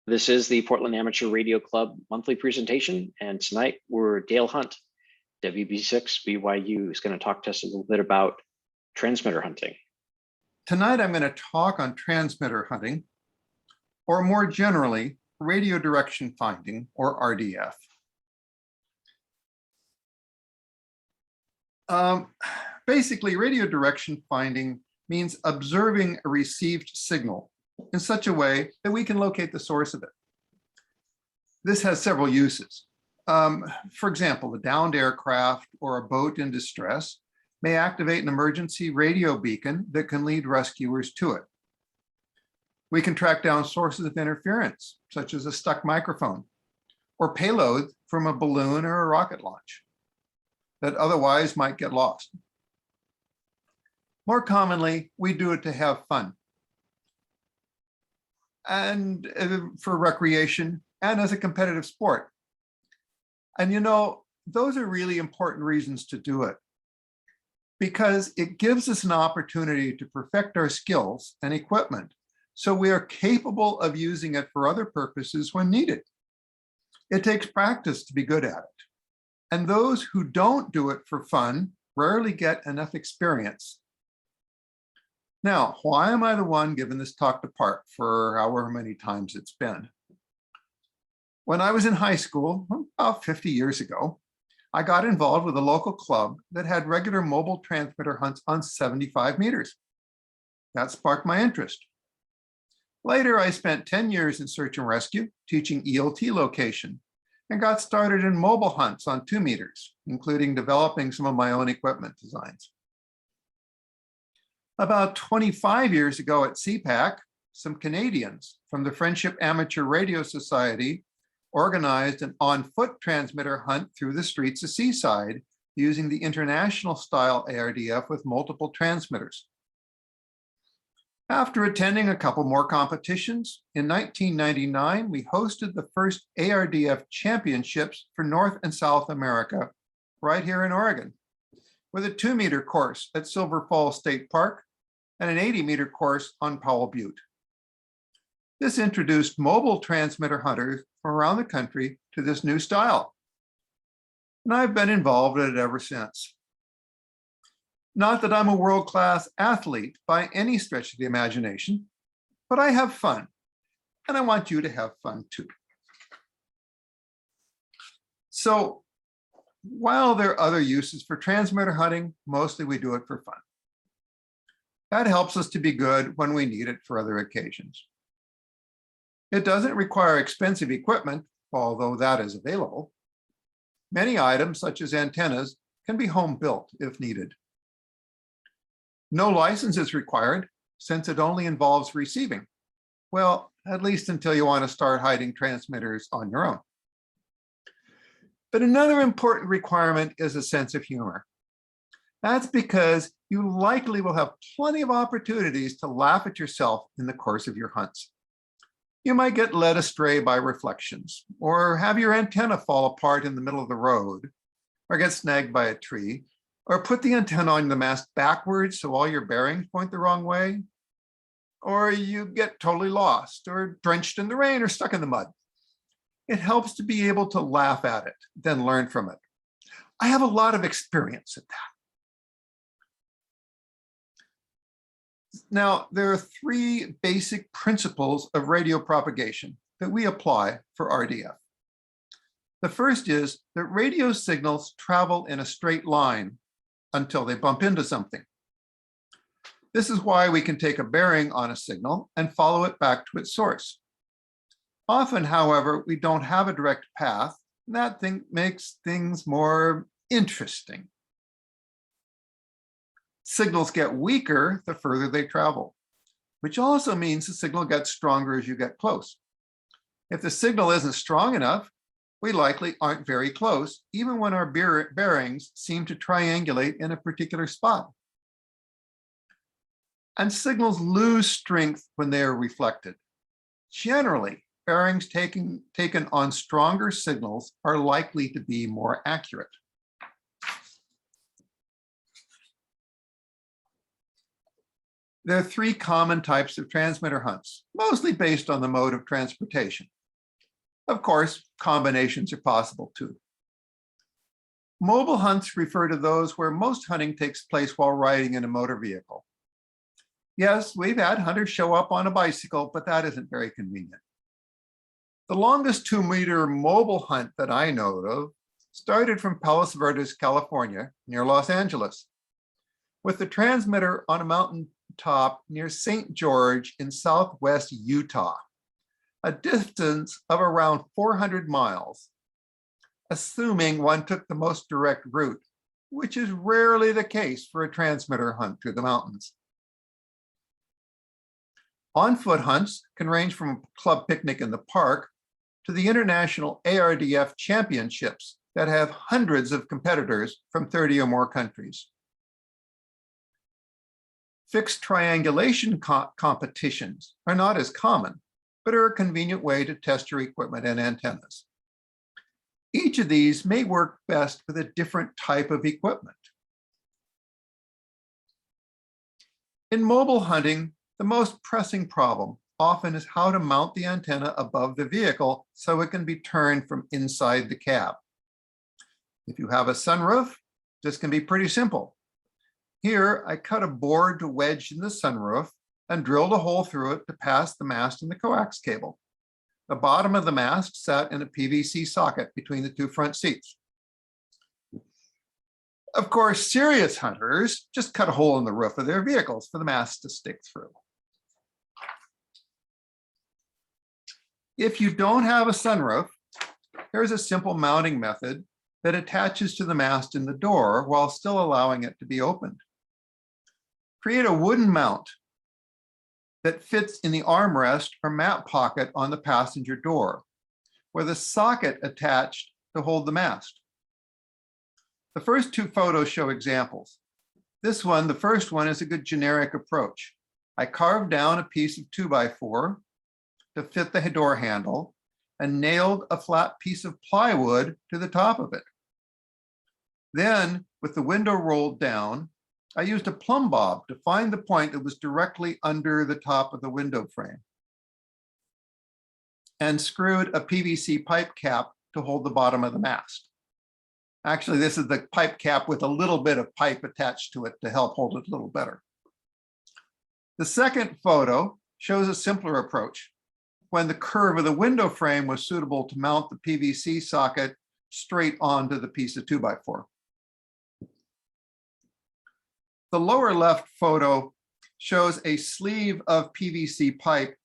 This is the Portland Amateur Radio Club monthly presentation, and tonight we're Dale Hunt, WB6 BYU, is going to talk to us a little bit about transmitter hunting. Tonight I'm going to talk on transmitter hunting, or more generally, radio direction finding, or RDF. Basically, radio direction finding means observing a received signal in such a way that we can locate the source of it. This has several uses. For example, a downed aircraft or a boat in distress may activate an emergency radio beacon that can lead rescuers to it. We can track down sources of interference, such as a stuck microphone, or payload from a balloon or a rocket launch that otherwise might get lost. More commonly, we do it to have fun, and for recreation and as a competitive sport. And you know, those are really important reasons to do it, because it gives us an opportunity to perfect our skills and equipment so we are capable of using it for other purposes when needed. It takes practice to be good at it. And those who don't do it for fun rarely get enough experience. Now, why am I the one giving this talk to PARC for however many times it's been? When I was in high school, about 50 years ago, I got involved with a local club that had regular mobile transmitter hunts on 75 meters. That sparked my interest. Later, I spent 10 years in search and rescue, teaching ELT location, and got started in mobile hunts on 2 meters, including developing some of my own equipment designs. About 25 years ago at CPAC, some Canadians from the Friendship Amateur Radio Society organized an on-foot transmitter hunt through the streets of Seaside using the international style ARDF with multiple transmitters. After attending a couple more competitions, in 1999, we hosted the first ARDF championships for North and South America right here in Oregon, with a 2-meter course at Silver Falls State Park and an 80-meter course on Powell Butte. This introduced mobile transmitter hunters from around the country to this new style, and I've been involved in it ever since. Not that I'm a world-class athlete by any stretch of the imagination, but I have fun, and I want you to have fun too. So while there are other uses for transmitter hunting, mostly we do it for fun. That helps us to be good when we need it for other occasions. It doesn't require expensive equipment, although that is available. Many items, such as antennas, can be home built if needed. No license is required, since it only involves receiving. Well, at least until you want to start hiding transmitters on your own. But another important requirement is a sense of humor. That's because you likely will have plenty of opportunities to laugh at yourself in the course of your hunts. You might get led astray by reflections, or have your antenna fall apart in the middle of the road, or get snagged by a tree, or put the antenna on the mast backwards so all your bearings point the wrong way, or you get totally lost, or drenched in the rain, or stuck in the mud. It helps to be able to laugh at it, then learn from it. I have a lot of experience at that. Now, there are 3 basic principles of radio propagation that we apply for RDF. The first is that radio signals travel in a straight line until they bump into something. This is why we can take a bearing on a signal and follow it back to its source. Often, however, we don't have a direct path, and that makes things more interesting. Signals get weaker the further they travel, which also means the signal gets stronger as you get close. If the signal isn't strong enough, we likely aren't very close, even when our bearings seem to triangulate in a particular spot. And signals lose strength when they are reflected. Generally, bearings taken on stronger signals are likely to be more accurate. There are three common types of transmitter hunts, mostly based on the mode of transportation. Of course, combinations are possible too. Mobile hunts refer to those where most hunting takes place while riding in a motor vehicle. Yes, we've had hunters show up on a bicycle, but that isn't very convenient. The longest 2-meter mobile hunt that I know of started from Palos Verdes, California, near Los Angeles, with the transmitter on a mountain top near St. George in southwest Utah, a distance of around 400 miles, assuming one took the most direct route, which is rarely the case for a transmitter hunt through the mountains. On-foot hunts can range from a club picnic in the park to the international Ardf championships that have hundreds of competitors from 30 or more countries. Fixed triangulation competitions are not as common, but are a convenient way to test your equipment and antennas. Each of these may work best with a different type of equipment. In mobile hunting, the most pressing problem often is how to mount the antenna above the vehicle so it can be turned from inside the cab. If you have a sunroof, this can be pretty simple. Here, I cut a board to wedge in the sunroof and drilled a hole through it to pass the mast and the coax cable. The bottom of the mast sat in a PVC socket between the two front seats. Of course, serious hunters just cut a hole in the roof of their vehicles for the mast to stick through. If you don't have a sunroof, here's a simple mounting method that attaches to the mast in the door while still allowing it to be opened. Create a wooden mount that fits in the armrest or map pocket on the passenger door, with a socket attached to hold the mast. The first two photos show examples. This one, the first one, is a good generic approach. I carved down a piece of 2x4 to fit the door handle and nailed a flat piece of plywood to the top of it. Then, with the window rolled down, I used a plumb bob to find the point that was directly under the top of the window frame and screwed a PVC pipe cap to hold the bottom of the mast. Actually, this is the pipe cap with a little bit of pipe attached to it to help hold it a little better. The second photo shows a simpler approach when the curve of the window frame was suitable to mount the PVC socket straight onto the piece of 2x4. The lower left photo shows a sleeve of PVC pipe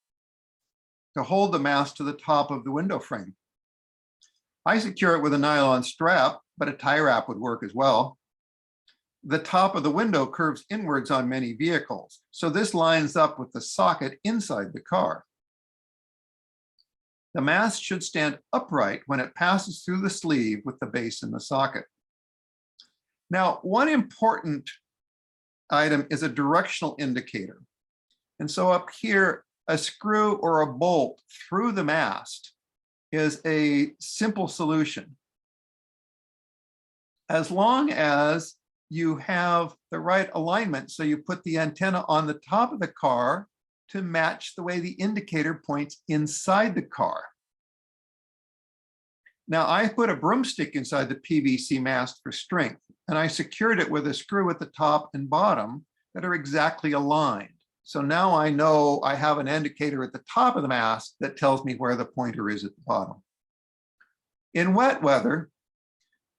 to hold the mast to the top of the window frame. I secure it with a nylon strap, but a tie wrap would work as well. The top of the window curves inwards on many vehicles, so this lines up with the socket inside the car. The mast should stand upright when it passes through the sleeve with the base in the socket. Now, one important item is a directional indicator. And so up here, a screw or a bolt through the mast is a simple solution. As long as you have the right alignment, so you put the antenna on the top of the car to match the way the indicator points inside the car. Now, I put a broomstick inside the PVC mast for strength, and I secured it with a screw at the top and bottom that are exactly aligned. So now I know I have an indicator at the top of the mast that tells me where the pointer is at the bottom. In wet weather,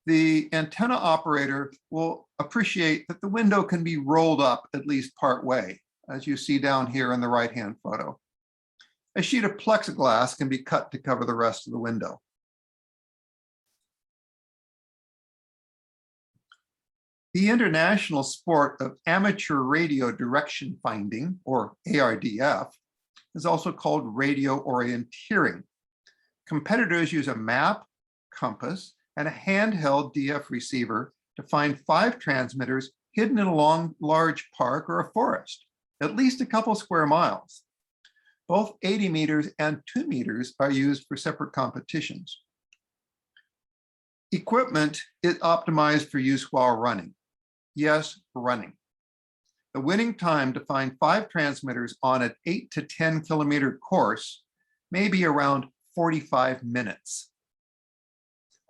the antenna operator will appreciate that the window can be rolled up at least part way, as you see down here in the right-hand photo. A sheet of plexiglass can be cut to cover the rest of the window. The international sport of amateur radio direction finding, or ARDF, is also called radio orienteering. Competitors use a map, compass, and a handheld DF receiver to find 5 transmitters hidden in a large park or a forest, at least a couple square miles. Both 80 meters and 2 meters are used for separate competitions. Equipment is optimized for use while running. Yes, running. the winning time to find 5 transmitters on an 8 to 10 kilometer course may be around 45 minutes,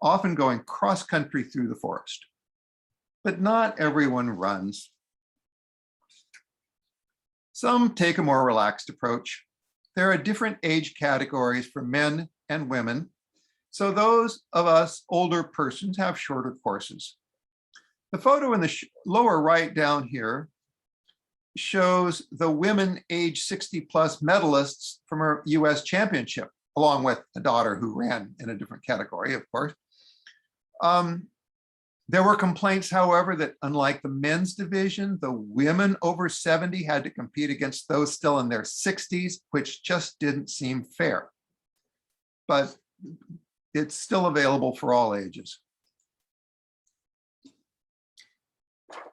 often going cross-country through the forest. But not everyone runs. Some take a more relaxed approach. There are different age categories for men and women, so those of us older persons have shorter courses. The photo in the lower right down here shows the women age 60 plus medalists from our US championship, along with a daughter who ran in a different category, of course. There were complaints, however, that unlike the men's division, the women over 70 had to compete against those still in their 60s, which just didn't seem fair. But it's still available for all ages.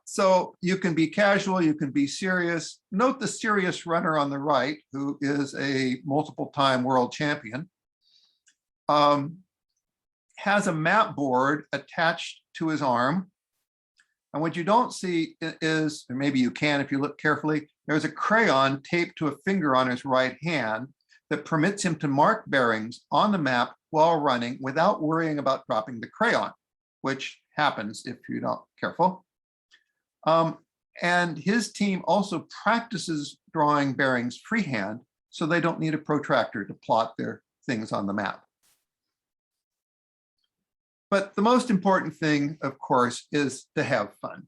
So you can be casual, you can be serious. Note the serious runner on the right, who is a multiple-time world champion, has a map board attached to his arm. And what you don't see is, and maybe you can if you look carefully, there's a crayon taped to a finger on his right hand that permits him to mark bearings on the map while running without worrying about dropping the crayon, which happens if you're not careful. And his team also practices drawing bearings freehand, so they don't need a protractor to plot their things on the map. But the most important thing, of course, is to have fun.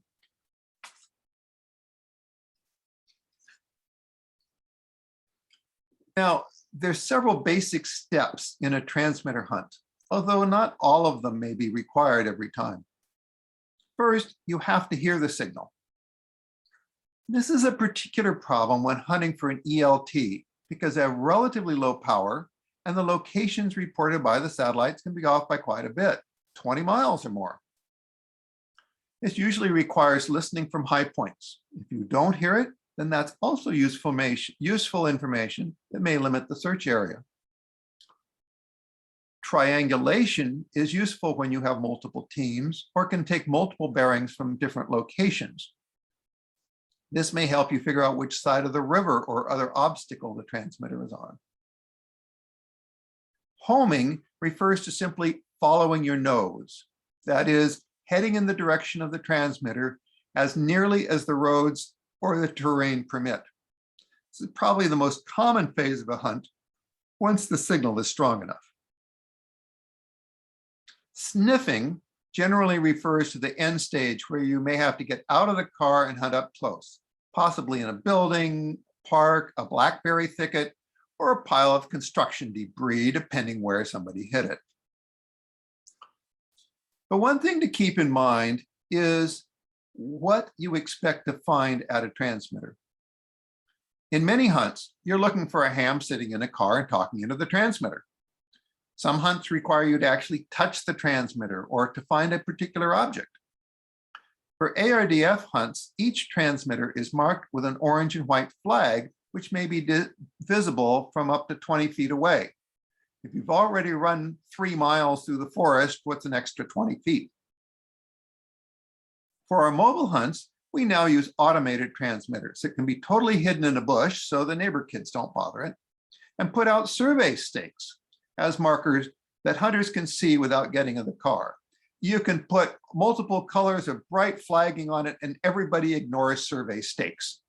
Now, there's several basic steps in a transmitter hunt, although not all of them may be required every time. First, you have to hear the signal. This is a particular problem when hunting for an ELT because they have relatively low power and the locations reported by the satellites can be off by quite a bit, 20 miles or more. This usually requires listening from high points. If you don't hear it, then that's also useful information that may limit the search area. Triangulation is useful when you have multiple teams or can take multiple bearings from different locations. This may help you figure out which side of the river or other obstacle the transmitter is on. Homing refers to simply following your nose. That is, heading in the direction of the transmitter as nearly as the roads or the terrain permit. This is probably the most common phase of a hunt once the signal is strong enough. Sniffing generally refers to the end stage where you may have to get out of the car and hunt up close, possibly in a building, park, a blackberry thicket, or a pile of construction debris, depending where somebody hit it. But one thing to keep in mind is what you expect to find at a transmitter. In many hunts, you're looking for a ham sitting in a car and talking into the transmitter. Some hunts require you to actually touch the transmitter or to find a particular object. For ARDF hunts, each transmitter is marked with an orange and white flag, which may be visible from up to 20 feet away. If you've already run 3 miles through the forest, what's an extra 20 feet? For our mobile hunts, we now use automated transmitters that can be totally hidden in a bush so the neighbor kids don't bother it, and put out survey stakes as markers that hunters can see without getting in the car. You can put multiple colors of bright flagging on it and everybody ignores survey stakes.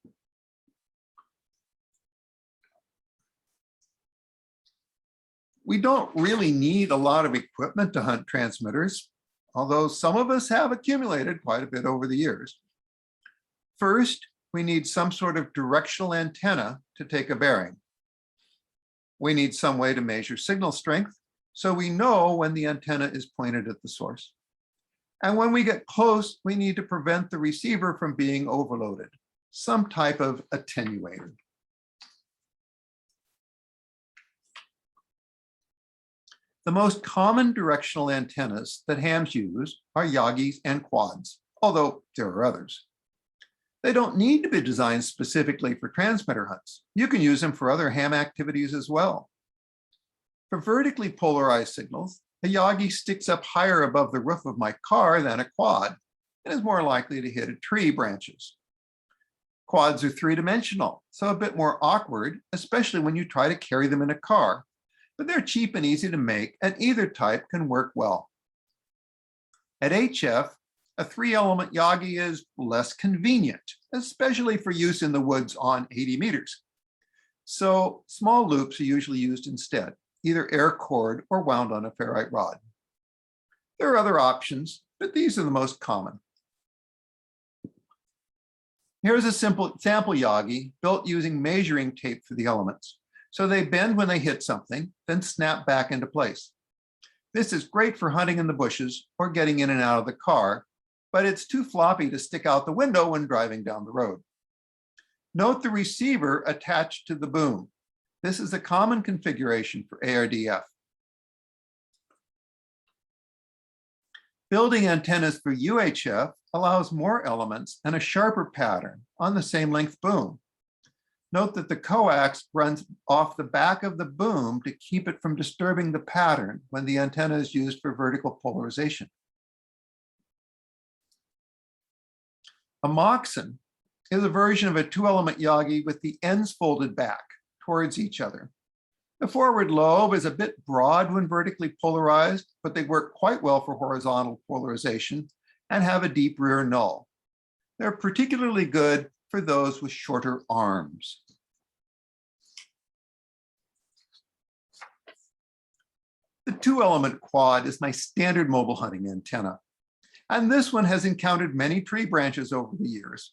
We don't really need a lot of equipment to hunt transmitters, although some of us have accumulated quite a bit over the years. First, we need some sort of directional antenna to take a bearing. We need some way to measure signal strength, so we know when the antenna is pointed at the source. And when we get close, we need to prevent the receiver from being overloaded, some type of attenuator. The most common directional antennas that hams use are Yagis and quads, although there are others. They don't need to be designed specifically for transmitter hunts. You can use them for other ham activities as well. For vertically polarized signals, a Yagi sticks up higher above the roof of my car than a quad and is more likely to hit a tree branches. Quads are three-dimensional, so a bit more awkward, especially when you try to carry them in a car, but they're cheap and easy to make, and either type can work well. At HF, a three-element Yagi is less convenient, especially for use in the woods on 80 meters. So small loops are usually used instead, either air cored or wound on a ferrite rod. There are other options, but these are the most common. Here's a simple sample Yagi built using measuring tape for the elements. So they bend when they hit something, then snap back into place. This is great for hunting in the bushes or getting in and out of the car, but it's too floppy to stick out the window when driving down the road. Note the receiver attached to the boom. This is a common configuration for Ardf. Building antennas for UHF allows more elements and a sharper pattern on the same length boom. Note that the coax runs off the back of the boom to keep it from disturbing the pattern when the antenna is used for vertical polarization. A moxon is a version of a two-element Yagi with the ends folded back towards each other. The forward lobe is a bit broad when vertically polarized, but they work quite well for horizontal polarization and have a deep rear null. They're particularly good for those with shorter arms. The two-element quad is my standard mobile hunting antenna, and this one has encountered many tree branches over the years.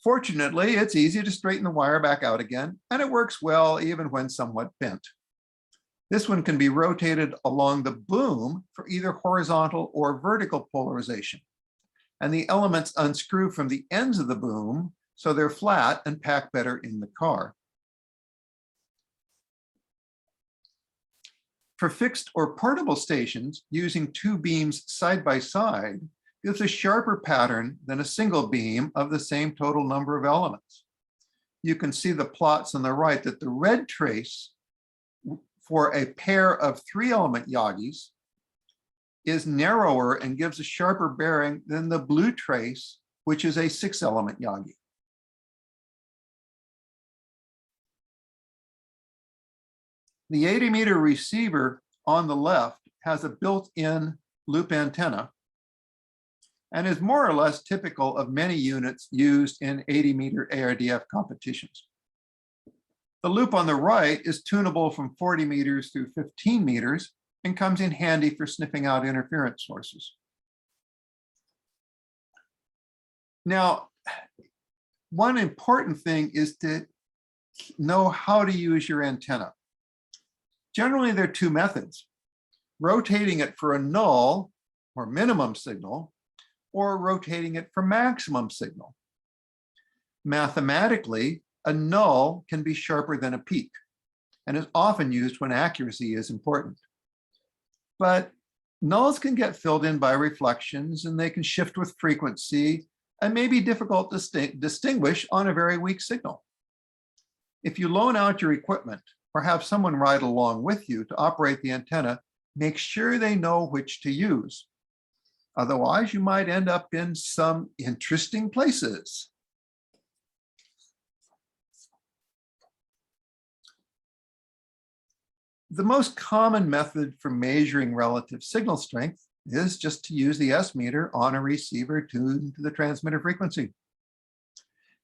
Fortunately, it's easy to straighten the wire back out again, and it works well even when somewhat bent. This one can be rotated along the boom for either horizontal or vertical polarization, and the elements unscrew from the ends of the boom so they're flat and pack better in the car. For fixed or portable stations, using two beams side by side gives a sharper pattern than a single beam of the same total number of elements. You can see the plots on the right that the red trace for a pair of three-element Yagis is narrower and gives a sharper bearing than the blue trace, which is a six-element Yagi. The 80-meter receiver on the left has a built-in loop antenna and is more or less typical of many units used in 80-meter Ardf competitions. The loop on the right is tunable from 40 meters through 15 meters and comes in handy for sniffing out interference sources. Now, one important thing is to know how to use your antenna. Generally, there are two methods: rotating it for a null or minimum signal, or rotating it for maximum signal. Mathematically, a null can be sharper than a peak and is often used when accuracy is important. But nulls can get filled in by reflections, and they can shift with frequency and may be difficult to distinguish on a very weak signal. If you loan out your equipment or have someone ride along with you to operate the antenna, make sure they know which to use. Otherwise, you might end up in some interesting places. The most common method for measuring relative signal strength is just to use the S meter on a receiver tuned to the transmitter frequency.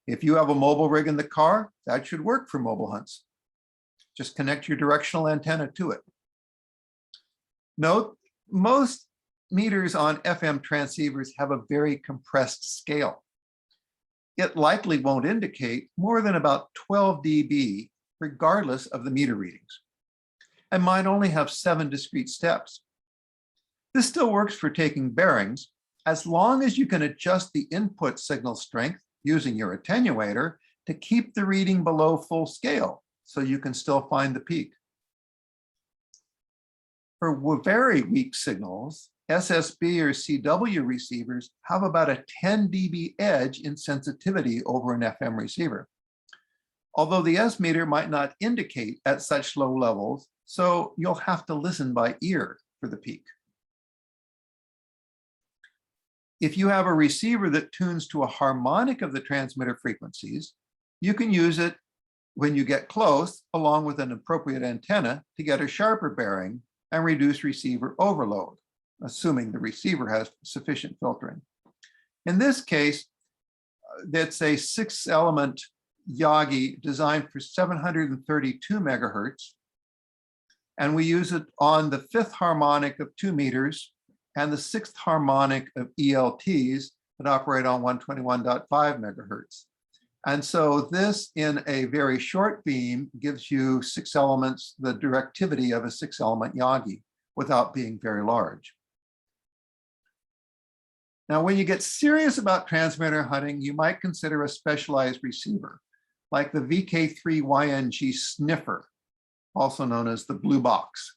If you have a mobile rig in the car, that should work for mobile hunts. Just connect your directional antenna to it. Note, most meters on FM transceivers have a very compressed scale. It likely won't indicate more than about 12 dB, regardless of the meter readings, and might only have 7 discrete steps. This still works for taking bearings, as long as you can adjust the input signal strength using your attenuator to keep the reading below full scale, so you can still find the peak. For very weak signals, SSB or CW receivers have about a 10 dB edge in sensitivity over an FM receiver, although the S meter might not indicate at such low levels, so you'll have to listen by ear for the peak. If you have a receiver that tunes to a harmonic of the transmitter frequencies, you can use it when you get close, along with an appropriate antenna, to get a sharper bearing and reduce receiver overload, assuming the receiver has sufficient filtering. In this case, that's a 6-element Yagi designed for 732 megahertz. And we use it on the 5th harmonic of 2 meters and the 6th harmonic of ELTs that operate on 121.5 megahertz. And so this, in a very short beam, gives you 6 elements, the directivity of a 6-element Yagi, without being very large. Now, when you get serious about transmitter hunting, you might consider a specialized receiver, like the VK3YNG sniffer, also known as the blue box.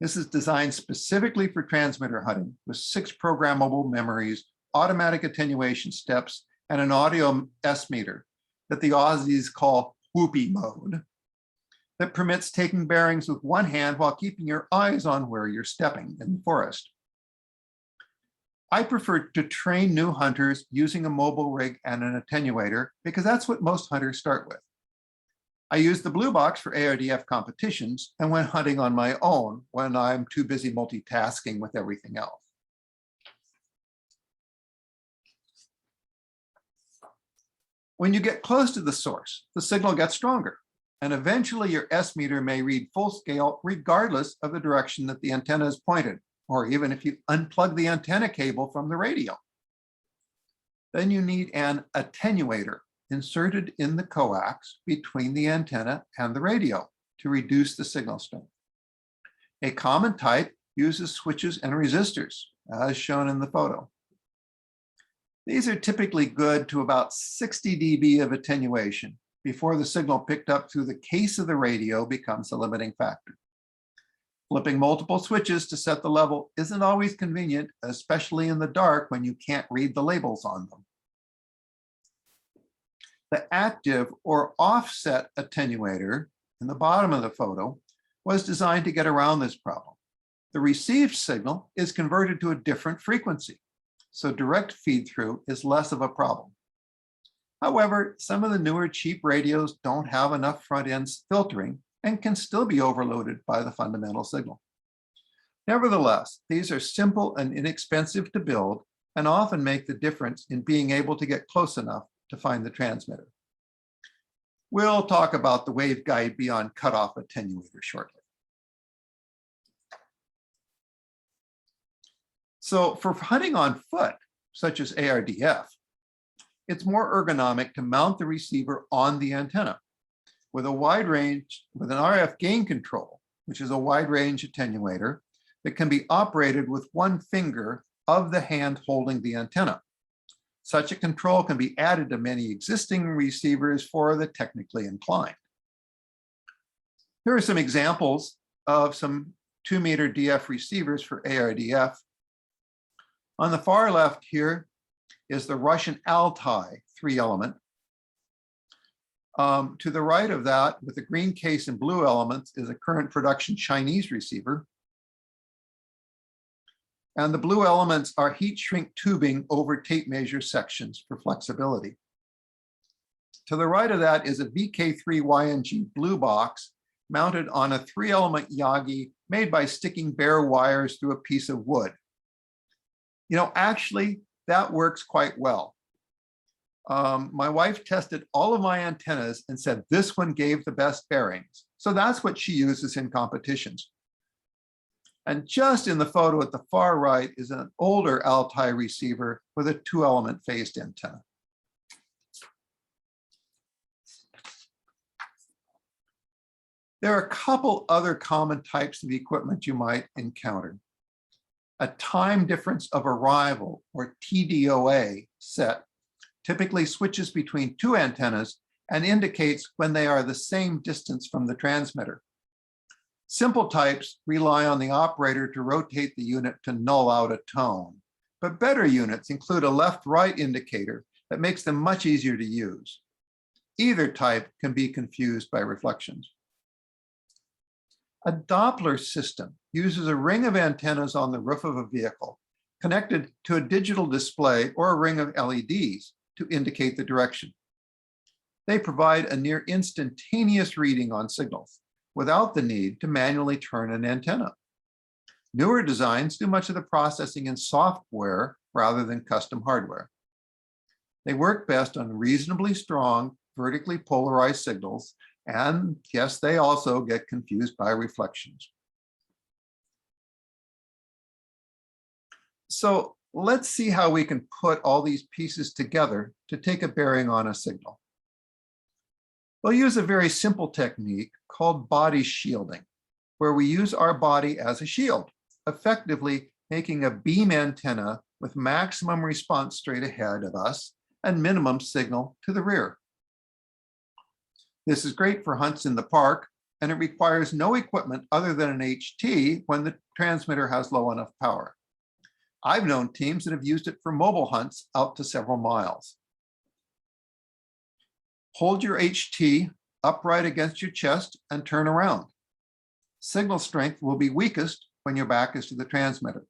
This is designed specifically for transmitter hunting with 6 programmable memories, automatic attenuation steps, and an audio S-meter that the Aussies call whoopee mode, that permits taking bearings with one hand while keeping your eyes on where you're stepping in the forest. I prefer to train new hunters using a mobile rig and an attenuator because that's what most hunters start with. I use the blue box for ARDF competitions and when hunting on my own when I'm too busy multitasking with everything else. When you get close to the source, the signal gets stronger, and eventually your S-meter may read full scale regardless of the direction that the antenna is pointed, or even if you unplug the antenna cable from the radio. Then you need an attenuator inserted in the coax between the antenna and the radio to reduce the signal strength. A common type uses switches and resistors, as shown in the photo. These are typically good to about 60 dB of attenuation before the signal picked up through the case of the radio becomes the limiting factor. Flipping multiple switches to set the level isn't always convenient, especially in the dark when you can't read the labels on them. The active or offset attenuator in the bottom of the photo was designed to get around this problem. The received signal is converted to a different frequency, so direct feed through is less of a problem. However, some of the newer cheap radios don't have enough front end filtering and can still be overloaded by the fundamental signal. Nevertheless, these are simple and inexpensive to build and often make the difference in being able to get close enough to find the transmitter. We'll talk about the waveguide beyond cutoff attenuator shortly. So for hunting on foot, such as ARDF, it's more ergonomic to mount the receiver on the antenna with a wide range, with an RF gain control, which is a wide range attenuator that can be operated with one finger of the hand holding the antenna. Such a control can be added to many existing receivers for the technically inclined. Here are some examples of some 2-meter DF receivers for ARDF. On the far left here is the Russian Altai 3-element. To the right of that, with the green case and blue elements, is a current production Chinese receiver. And the blue elements are heat shrink tubing over tape measure sections for flexibility. To the right of that is a VK3YNG blue box mounted on a 3-element Yagi made by sticking bare wires through a piece of wood. You know, actually, that works quite well. My wife tested all of my antennas and said this one gave the best bearings. So that's what she uses in competitions. And just in the photo at the far right is an older Altai receiver with a 2-element phased antenna. There are a couple other common types of equipment you might encounter. A time difference of arrival, or TDOA set, typically switches between 2 antennas and indicates when they are the same distance from the transmitter. Simple types rely on the operator to rotate the unit to null out a tone, but better units include a left-right indicator that makes them much easier to use. Either type can be confused by reflections. A Doppler system uses a ring of antennas on the roof of a vehicle, connected to a digital display or a ring of LEDs to indicate the direction. They provide a near instantaneous reading on signals without the need to manually turn an antenna. Newer designs do much of the processing in software rather than custom hardware. They work best on reasonably strong, vertically polarized signals, and yes, they also get confused by reflections. So let's see how we can put all these pieces together to take a bearing on a signal. We'll use a very simple technique called body shielding, where we use our body as a shield, effectively making a beam antenna with maximum response straight ahead of us and minimum signal to the rear. This is great for hunts in the park, and it requires no equipment other than an HT when the transmitter has low enough power. I've known teams that have used it for mobile hunts out to several miles. Hold your HT upright against your chest and turn around. Signal strength will be weakest when your back is to the transmitter.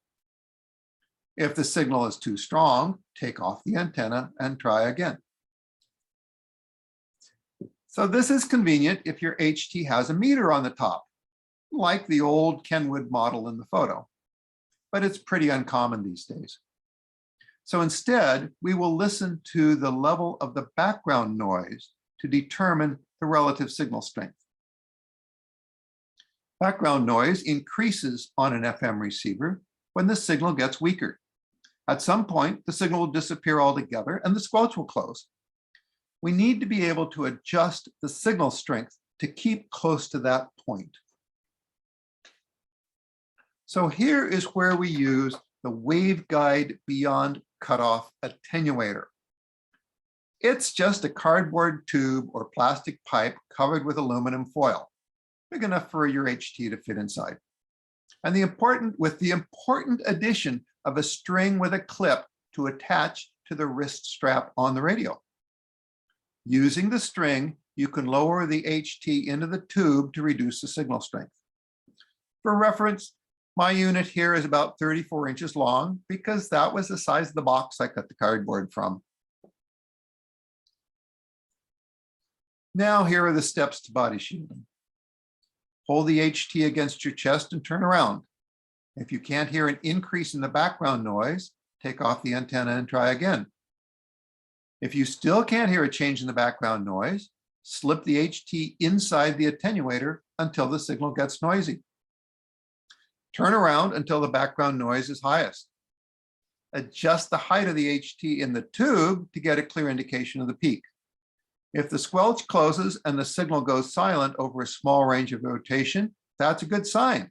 If the signal is too strong, take off the antenna and try again. So this is convenient if your HT has a meter on the top, like the old Kenwood model in the photo, but it's pretty uncommon these days. So instead, we will listen to the level of the background noise to determine the relative signal strength. Background noise increases on an FM receiver when the signal gets weaker. At some point, the signal will disappear altogether and the squelch will close. We need to be able to adjust the signal strength to keep close to that point. So here is where we use the waveguide beyond cutoff attenuator. It's just a cardboard tube or plastic pipe covered with aluminum foil, big enough for your HT to fit inside. And the important addition of a string with a clip to attach to the wrist strap on the radio. Using the string, you can lower the HT into the tube to reduce the signal strength. For reference, my unit here is about 34 inches long because that was the size of the box I cut the cardboard from. Now here are the steps to body shielding. Hold the HT against your chest and turn around. If you can't hear an increase in the background noise, take off the antenna and try again. If you still can't hear a change in the background noise, slip the HT inside the attenuator until the signal gets noisy. Turn around until the background noise is highest. Adjust the height of the HT in the tube to get a clear indication of the peak. If the squelch closes and the signal goes silent over a small range of rotation, that's a good sign.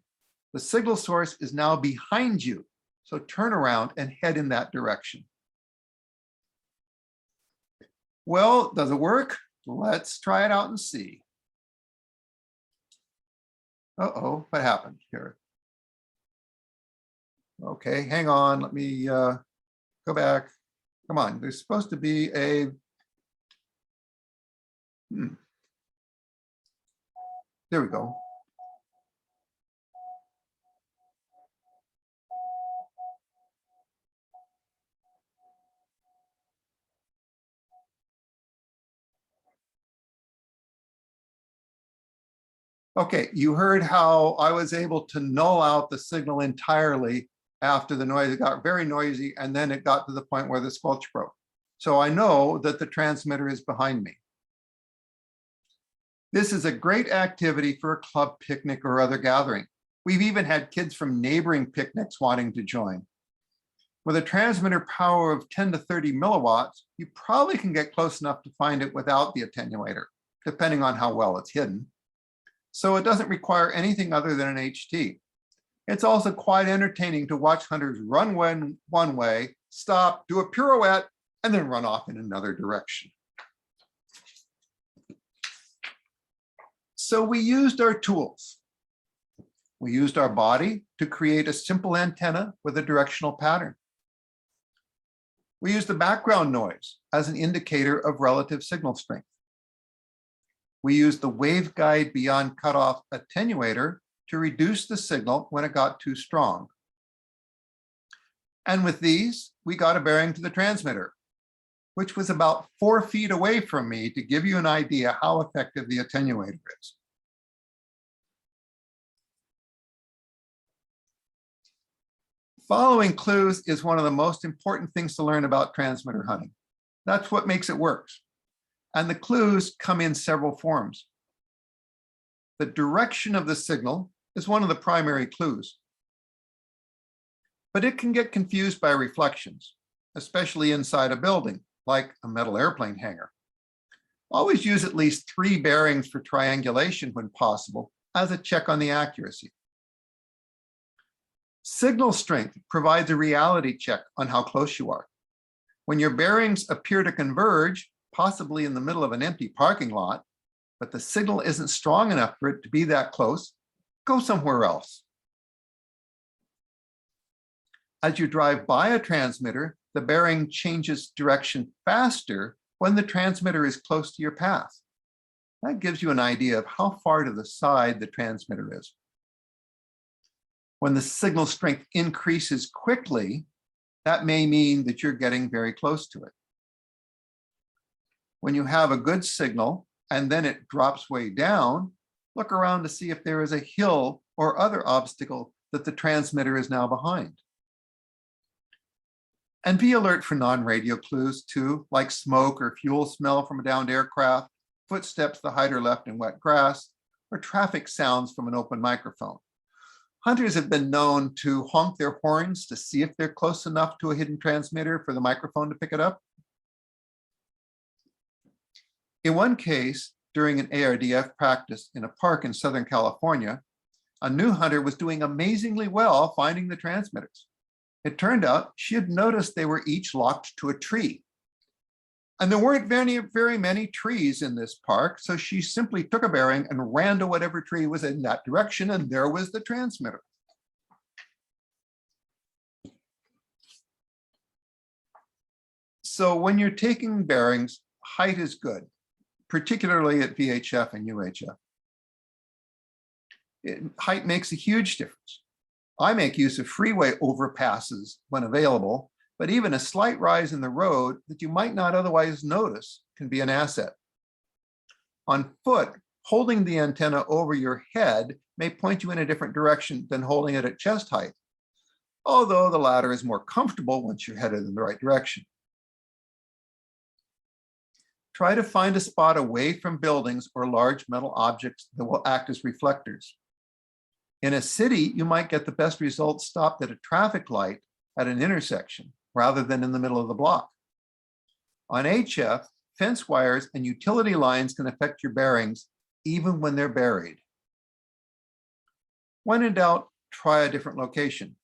The signal source is now behind you, so turn around and head in that direction. Well, does it work? Let's try it out and see. Uh-oh, what happened here? Okay, hang on, let me go back. Come on, there's supposed to be a, there we go. Okay, you heard how I was able to null out the signal entirely after the noise. It got very noisy, and then it got to the point where the squelch broke. So I know that the transmitter is behind me. This is a great activity for a club picnic or other gathering. We've even had kids from neighboring picnics wanting to join. With a transmitter power of 10 to 30 milliwatts, you probably can get close enough to find it without the attenuator, depending on how well it's hidden. So it doesn't require anything other than an HT. It's also quite entertaining to watch hunters run one way, stop, do a pirouette, and then run off in another direction. So we used our tools. We used our body to create a simple antenna with a directional pattern. We used the background noise as an indicator of relative signal strength. We used the waveguide beyond cutoff attenuator to reduce the signal when it got too strong. And with these, we got a bearing to the transmitter, which was about 4 feet away from me, to give you an idea how effective the attenuator is. Following clues is one of the most important things to learn about transmitter hunting. That's what makes it work. And the clues come in several forms. The direction of the signal is one of the primary clues, but it can get confused by reflections, especially inside a building, like a metal airplane hangar. Always use at least 3 bearings for triangulation when possible, as a check on the accuracy. Signal strength provides a reality check on how close you are. When your bearings appear to converge, possibly in the middle of an empty parking lot, but the signal isn't strong enough for it to be that close, go somewhere else. As you drive by a transmitter, the bearing changes direction faster when the transmitter is close to your path. That gives you an idea of how far to the side the transmitter is. When the signal strength increases quickly, that may mean that you're getting very close to it. When you have a good signal and then it drops way down, look around to see if there is a hill or other obstacle that the transmitter is now behind. And be alert for non-radio clues too, like smoke or fuel smell from a downed aircraft, footsteps to the right or left in wet grass, or traffic sounds from an open microphone. Hunters have been known to honk their horns to see if they're close enough to a hidden transmitter for the microphone to pick it up. In one case, during an ARDF practice in a park in Southern California, a new hunter was doing amazingly well finding the transmitters. It turned out she had noticed they were each locked to a tree. And there weren't very many trees in this park, so she simply took a bearing and ran to whatever tree was in that direction, and there was the transmitter. So when you're taking bearings, height is good, particularly at VHF and UHF. Height makes a huge difference. I make use of freeway overpasses when available, but even a slight rise in the road that you might not otherwise notice can be an asset. On foot, holding the antenna over your head may point you in a different direction than holding it at chest height, although the latter is more comfortable once you're headed in the right direction. Try to find a spot away from buildings or large metal objects that will act as reflectors. In a city, you might get the best results stopped at a traffic light at an intersection rather than in the middle of the block. On HF, fence wires and utility lines can affect your bearings even when they're buried. When in doubt, try a different location.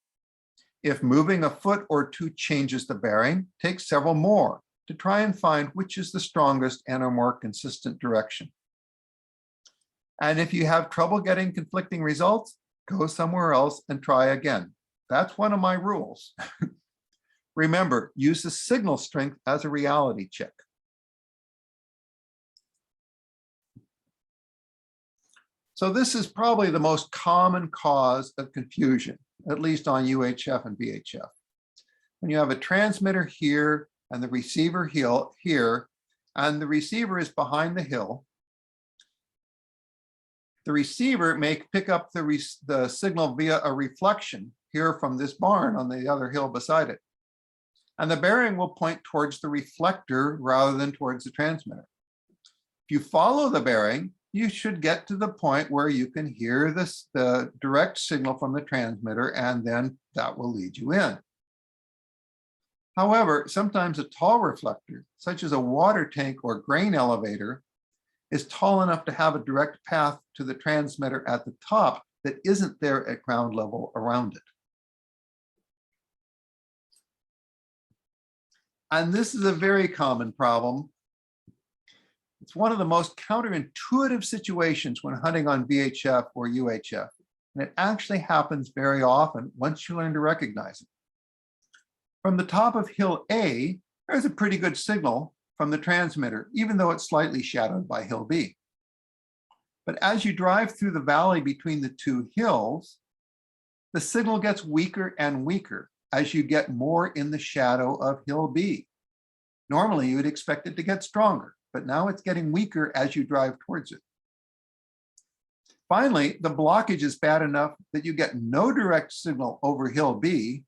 If moving a foot or two changes the bearing, take several more to try and find which is the strongest and a more consistent direction. And if you have trouble getting conflicting results, go somewhere else and try again. That's one of my rules. Remember, use the signal strength as a reality check. So this is probably the most common cause of confusion, at least on UHF and VHF. When you have a transmitter here and the receiver here, and the receiver is behind the hill, the receiver may pick up the signal via a reflection here from this barn on the other hill beside it. And the bearing will point towards the reflector rather than towards the transmitter. If you follow the bearing, you should get to the point where you can hear the direct signal from the transmitter, and then that will lead you in. However, sometimes a tall reflector, such as a water tank or grain elevator, is tall enough to have a direct path to the transmitter at the top that isn't there at ground level around it. And this is a very common problem. It's one of the most counterintuitive situations when hunting on VHF or UHF. And it actually happens very often once you learn to recognize it. From the top of Hill A, there's a pretty good signal from the transmitter, even though it's slightly shadowed by Hill B. But as you drive through the valley between the two hills, the signal gets weaker and weaker as you get more in the shadow of hill B. Normally, you would expect it to get stronger, but now it's getting weaker as you drive towards it. Finally, the blockage is bad enough that you get no direct signal over hill B,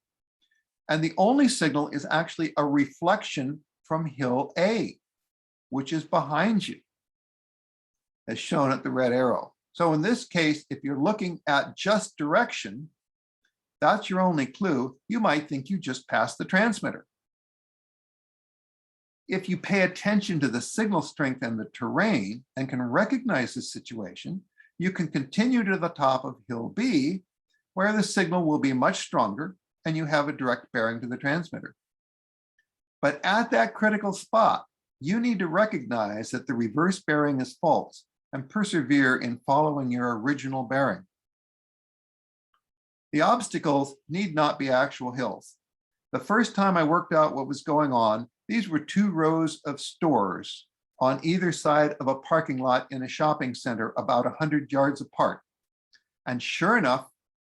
and the only signal is actually a reflection from hill A, which is behind you, as shown at the red arrow. So in this case, if you're looking at just direction, that's your only clue. You might think you just passed the transmitter. If you pay attention to the signal strength and the terrain and can recognize the situation, you can continue to the top of hill B, where the signal will be much stronger and you have a direct bearing to the transmitter. But at that critical spot, you need to recognize that the reverse bearing is false and persevere in following your original bearing. The obstacles need not be actual hills. The first time I worked out what was going on, these were 2 rows of stores on either side of a parking lot in a shopping center about 100 yards apart. And sure enough,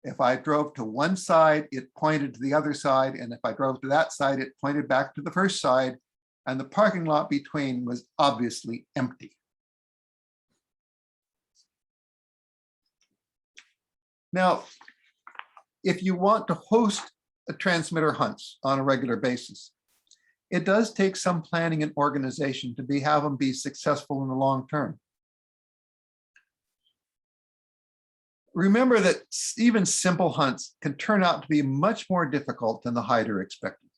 if I drove to one side, it pointed to the other side. And if I drove to that side, it pointed back to the first side. And the parking lot between was obviously empty. Now, if you want to host a transmitter hunts on a regular basis, it does take some planning and organization to have them be successful in the long term. Remember that even simple hunts can turn out to be much more difficult than the hider expected.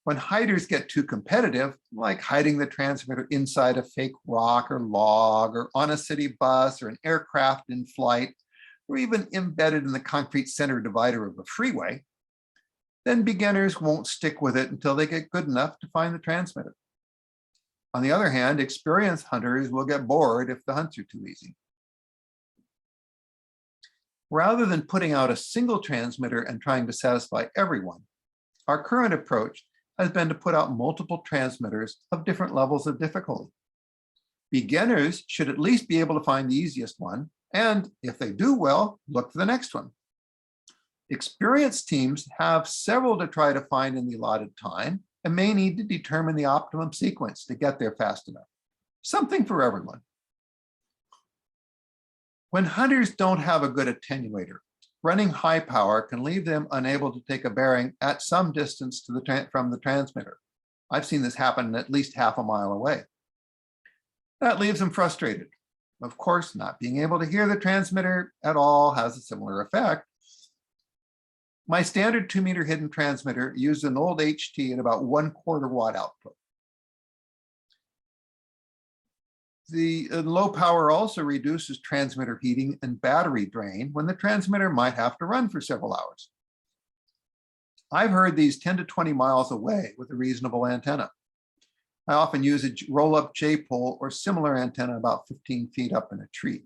When hiders get too competitive, like hiding the transmitter inside a fake rock or log, or on a city bus or an aircraft in flight, or even embedded in the concrete center divider of a freeway, then beginners won't stick with it until they get good enough to find the transmitter. On the other hand, experienced hunters will get bored if the hunts are too easy. Rather than putting out a single transmitter and trying to satisfy everyone, our current approach has been to put out multiple transmitters of different levels of difficulty. Beginners should at least be able to find the easiest one, and if they do well, look for the next one. Experienced teams have several to try to find in the allotted time and may need to determine the optimum sequence to get there fast enough. Something for everyone. When hunters don't have a good attenuator, running high power can leave them unable to take a bearing at some distance from the transmitter. I've seen this happen at least half a mile away. That leaves them frustrated. Of course, not being able to hear the transmitter at all has a similar effect. My standard 2-meter hidden transmitter used an old HT at about 1/4 watt output. The low power also reduces transmitter heating and battery drain when the transmitter might have to run for several hours. I've heard these 10 to 20 miles away with a reasonable antenna. I often use a roll-up J-pole or similar antenna about 15 feet up in a tree.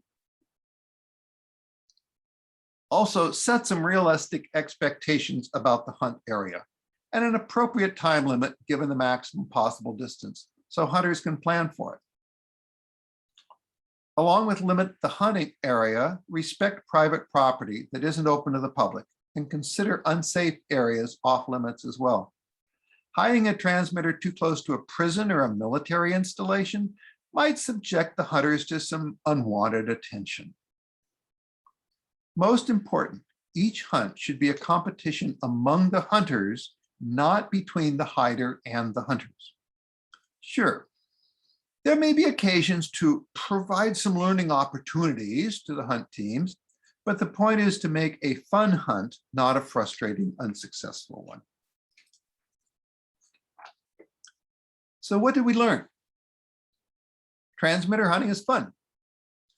Also, set some realistic expectations about the hunt area and an appropriate time limit given the maximum possible distance so hunters can plan for it. Along with limit the hunting area, respect private property that isn't open to the public and consider unsafe areas off limits as well. Hiding a transmitter too close to a prison or a military installation might subject the hunters to some unwanted attention. Most important, each hunt should be a competition among the hunters, not between the hider and the hunters. Sure, there may be occasions to provide some learning opportunities to the hunt teams, but the point is to make a fun hunt, not a frustrating, unsuccessful one. So what did we learn? Transmitter hunting is fun,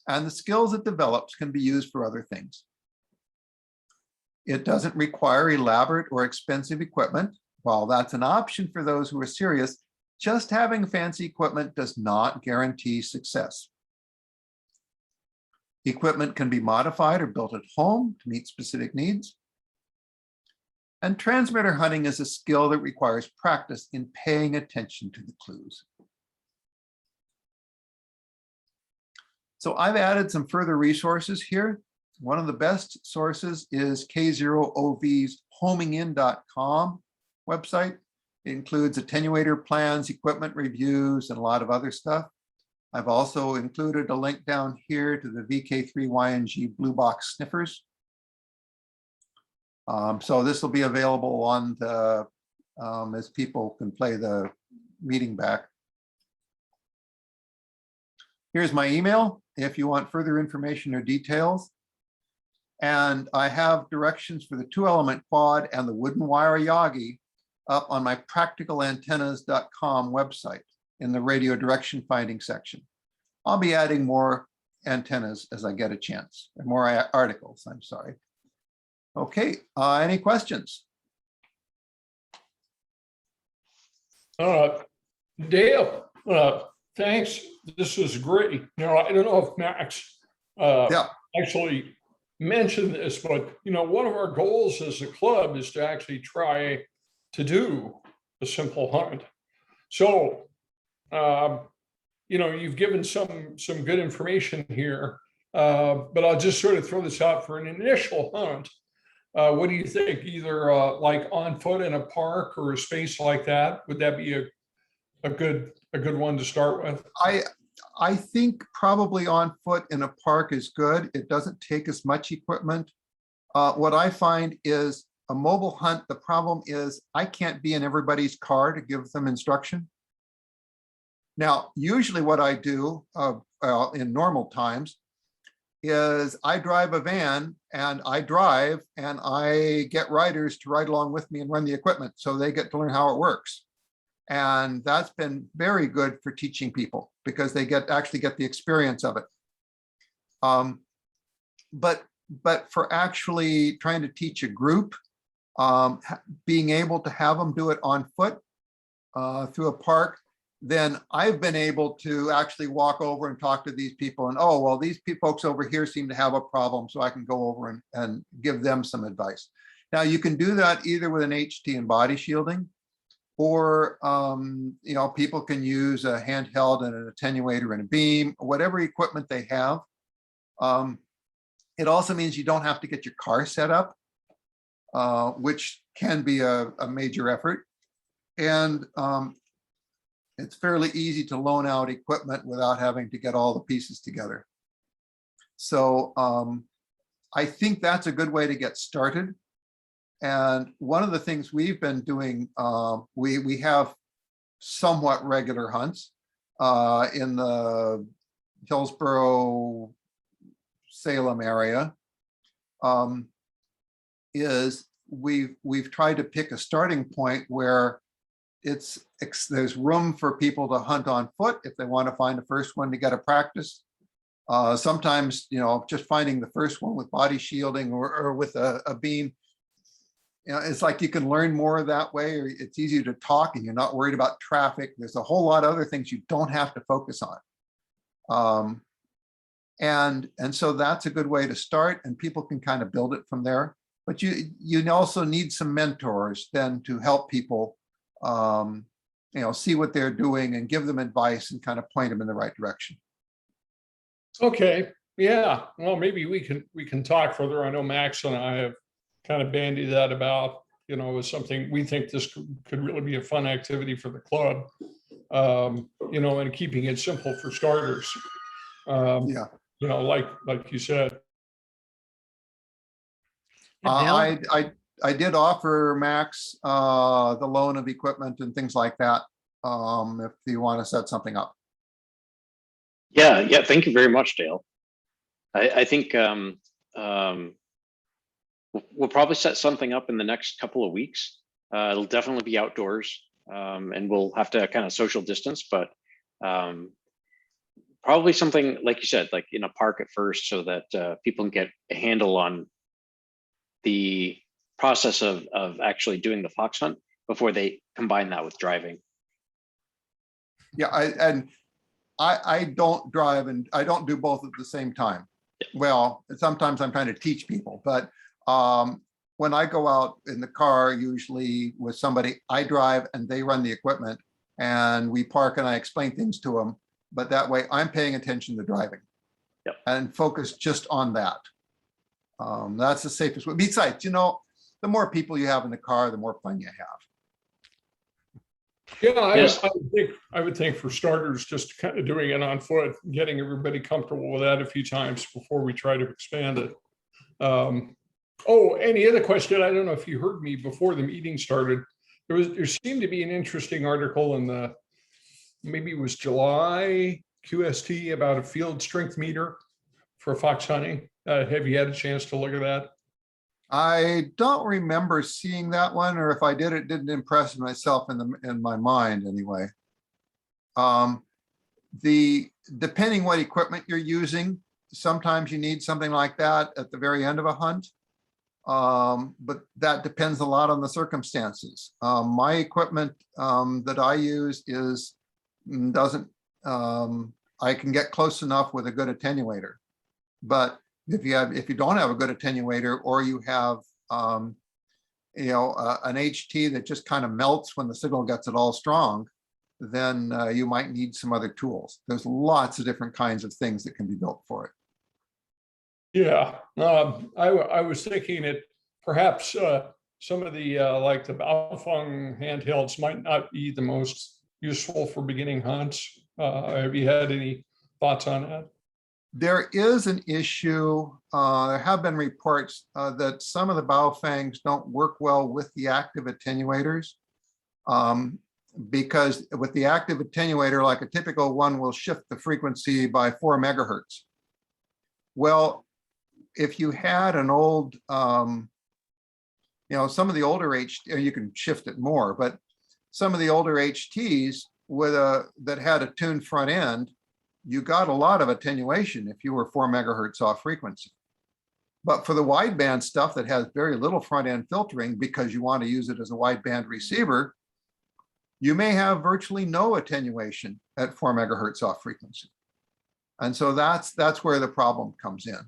and the skills it develops can be used for other things. It doesn't require elaborate or expensive equipment. While that's an option for those who are serious, just having fancy equipment does not guarantee success. Equipment can be modified or built at home to meet specific needs. And transmitter hunting is a skill that requires practice in paying attention to the clues. So I've added some further resources here. One of the best sources is K0OV's homingin.com website. It includes attenuator plans, equipment reviews, and a lot of other stuff. I've also included a link down here to the VK3YNG Blue Box sniffers. So this will be available on the, as people can play the meeting back. Here's my email if you want further information or details. And I have directions for the 2-element quad and the wooden wire Yagi up on my practicalantennas.com website in the radio direction finding section. I'll be adding more antennas as I get a chance, or more articles, I'm sorry. Okay, any questions? Dale, thanks. This is great. Now, I don't know if Max actually mentioned this, but one of our goals as a club is to actually try to do a simple hunt. So, you've given some good information here, but I'll just sort of throw this out for an initial hunt. What do you think? Either like on foot in a park or a space like that? Would that be a good one to start with? I think probably on foot in a park is good. It doesn't take as much equipment. What I find is a mobile hunt, the problem is I can't be in everybody's car to give them instruction. Now, usually what I do in normal times is I drive a van and I drive and I get riders to ride along with me and run the equipment so they get to learn how it works. And that's been very good for teaching people because they actually get the experience of it. But for actually trying to teach a group, being able to have them do it on foot through a park, then I've been able to actually walk over and talk to these people and, oh, well, these folks over here seem to have a problem, so I can go over and give them some advice. Now, you can do that either with an HT and body shielding, or people can use a handheld and an attenuator and a beam, whatever equipment they have. It also means you don't have to get your car set up, which can be a major effort. And it's fairly easy to loan out equipment without having to get all the pieces together. So I think that's a good way to get started. And one of the things we've been doing, we have somewhat regular hunts in the Hillsborough, Salem area, is we've tried to pick a starting point where there's room for people to hunt on foot if they want to find the first one to get a practice. Sometimes, just finding the first one with body shielding or with a beam, it's like you can learn more that way, or it's easier to talk and you're not worried about traffic. There's a whole lot of other things you don't have to focus on. And so that's a good way to start, and people can kind of build it from there. But you also need some mentors then to help people see what they're doing and give them advice and kind of point them in the right direction. Okay, yeah. Well, maybe we can talk further. I know Max and I have kind of bandied that about, as something we think this could really be a fun activity for the club, and keeping it simple for starters. Yeah. Like you said. I did offer Max the loan of equipment and things like that, if you want to set something up. Yeah. Thank you very much, Dale. I think we'll probably set something up in the next couple of weeks. It'll definitely be outdoors, and we'll have to kind of social distance, but probably something like you said, like in a park at first, so that people can get a handle on the process of actually doing the fox hunt before they combine that with driving. Yeah, I don't drive and I don't do both at the same time. Well, sometimes I'm trying to teach people, but when I go out in the car, usually with somebody, I drive and they run the equipment, and we park and I explain things to them. But that way I'm paying attention to driving and focus just on that. That's the safest way. Besides, the more people you have in the car, the more fun you have. Yeah, Yes. I would think for starters, just kind of doing it on foot, getting everybody comfortable with that a few times before we try to expand it. Any other question? I don't know if you heard me before the meeting started. There seemed to be an interesting article in maybe it was July QST about a field strength meter for fox hunting. Have you had a chance to look at that? I don't remember seeing that one, or if I did, it didn't impress myself in my mind anyway. Depending what equipment you're using, sometimes you need something like that at the very end of a hunt. But that depends a lot on the circumstances. My equipment that I use I can get close enough with a good attenuator. But if you don't have a good attenuator, or you have an HT that just kind of melts when the signal gets it all strong, then you might need some other tools. There's lots of different kinds of things that can be built for it. Yeah, I was thinking that perhaps some of the like the Baofeng handhelds might not be the most useful for beginning hunts. Have you had any thoughts on that? There is an issue. There have been reports that some of the Baofengs don't work well with the active attenuators, because with the active attenuator, like a typical one will shift the frequency by 4 megahertz. Well, if you had an old, some of the older HT, you can shift it more, but some of the older HTs that had a tuned front end, you got a lot of attenuation if you were 4 megahertz off frequency. But for the wideband stuff that has very little front end filtering, because you want to use it as a wideband receiver, you may have virtually no attenuation at 4 megahertz off frequency. And so that's where the problem comes in.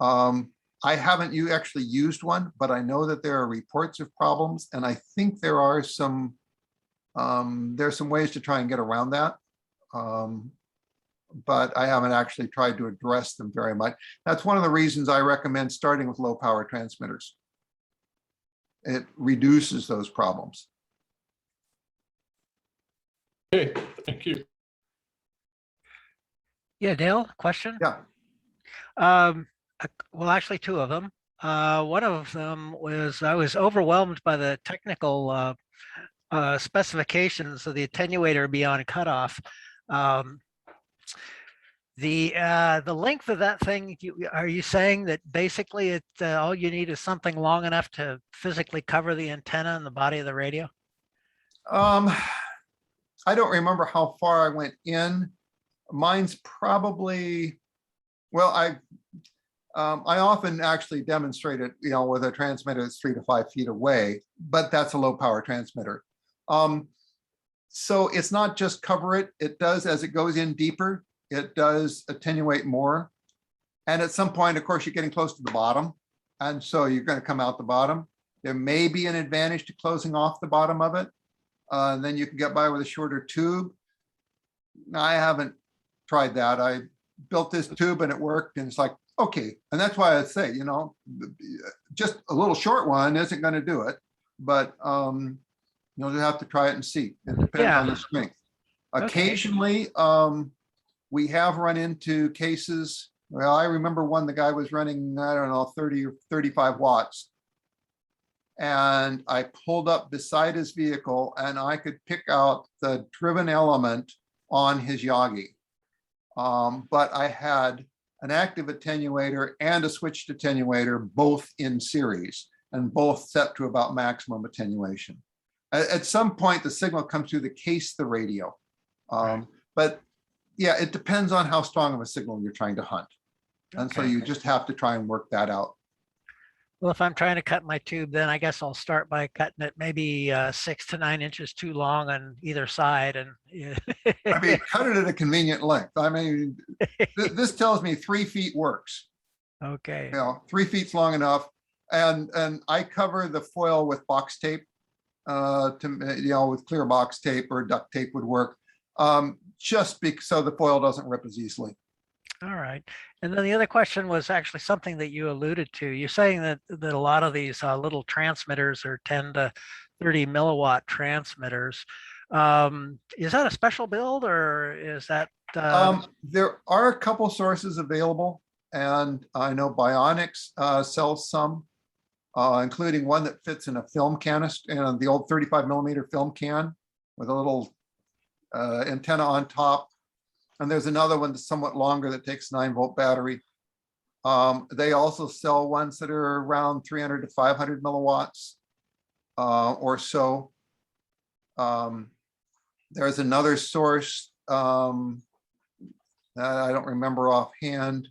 I haven't actually used one, but I know that there are reports of problems, and I think there's some ways to try and get around that. But I haven't actually tried to address them very much. That's one of the reasons I recommend starting with low power transmitters. It reduces those problems. Okay, thank you. Yeah, Dale, question? Yeah. Well, actually, two of them. One of them was I was overwhelmed by the technical specifications of the attenuator beyond cutoff. The length of that thing, are you saying that basically all you need is something long enough to physically cover the antenna and the body of the radio? I don't remember how far I went in. Mine's probably, well, I often actually demonstrate it, with a transmitter that's 3 to 5 feet away, but that's a low power transmitter. So it's not just cover it. It does, as it goes in deeper, it does attenuate more. And at some point, of course, you're getting close to the bottom. And so you're going to come out the bottom. There may be an advantage to closing off the bottom of it. And then you can get by with a shorter tube. I haven't tried that. I built this tube and it worked, and it's like, okay. And that's why I say, just a little short one isn't going to do it, but you'll have to try it and see. It depends on the strength. Occasionally, we have run into cases. Well, I remember one, the guy was running, I don't know, 30 or 35 watts. And I pulled up beside his vehicle and I could pick out the driven element on his Yagi. But I had an active attenuator and a switched attenuator, both in series and both set to about maximum attenuation. At some point, the signal comes through the case of the radio. But yeah, it depends on how strong of a signal you're trying to hunt. And so you just have to try and work that out. Well, if I'm trying to cut my tube, then I guess I'll start by cutting it maybe 6 to 9 inches too long on either side. And I mean, cut it at a convenient length. I mean, this tells me 3 feet works. Okay. 3 feet's long enough. And I cover the foil with box tape, with clear box tape or duct tape would work, just so the foil doesn't rip as easily. All right. And then the other question was actually something that you alluded to. You're saying that a lot of these little transmitters are 10 to 30 milliwatt transmitters. Is that a special build or is that? There are a couple sources available, and I know Bionics sells some, including one that fits in a film canister, and the old 35 millimeter film can with a little antenna on top. And there's another one that's somewhat longer that takes 9-volt battery. They also sell ones that are around 300 to 500 milliwatts or so. There's another source that I don't remember offhand.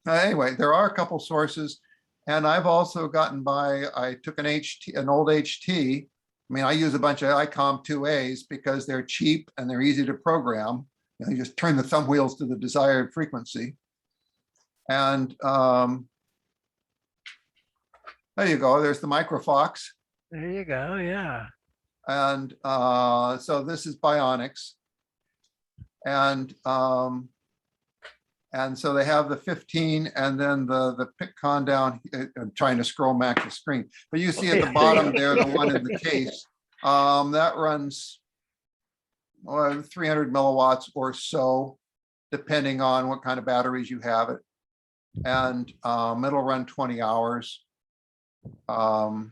Anyway, there are a couple sources, and I've also gotten by. I took an old HT. I mean, I use a bunch of ICOM 2As because they're cheap and they're easy to program. You just turn the thumb wheels to the desired frequency. And there you go. There's the Microfox. There you go. Yeah. And so this is Bionics. And so they have the 15 and then the Piccon down. I'm trying to scroll back the screen, but you see at the bottom there, the one in the case, that runs 300 milliwatts or so, depending on what kind of batteries you have it. And it'll run 20 hours. And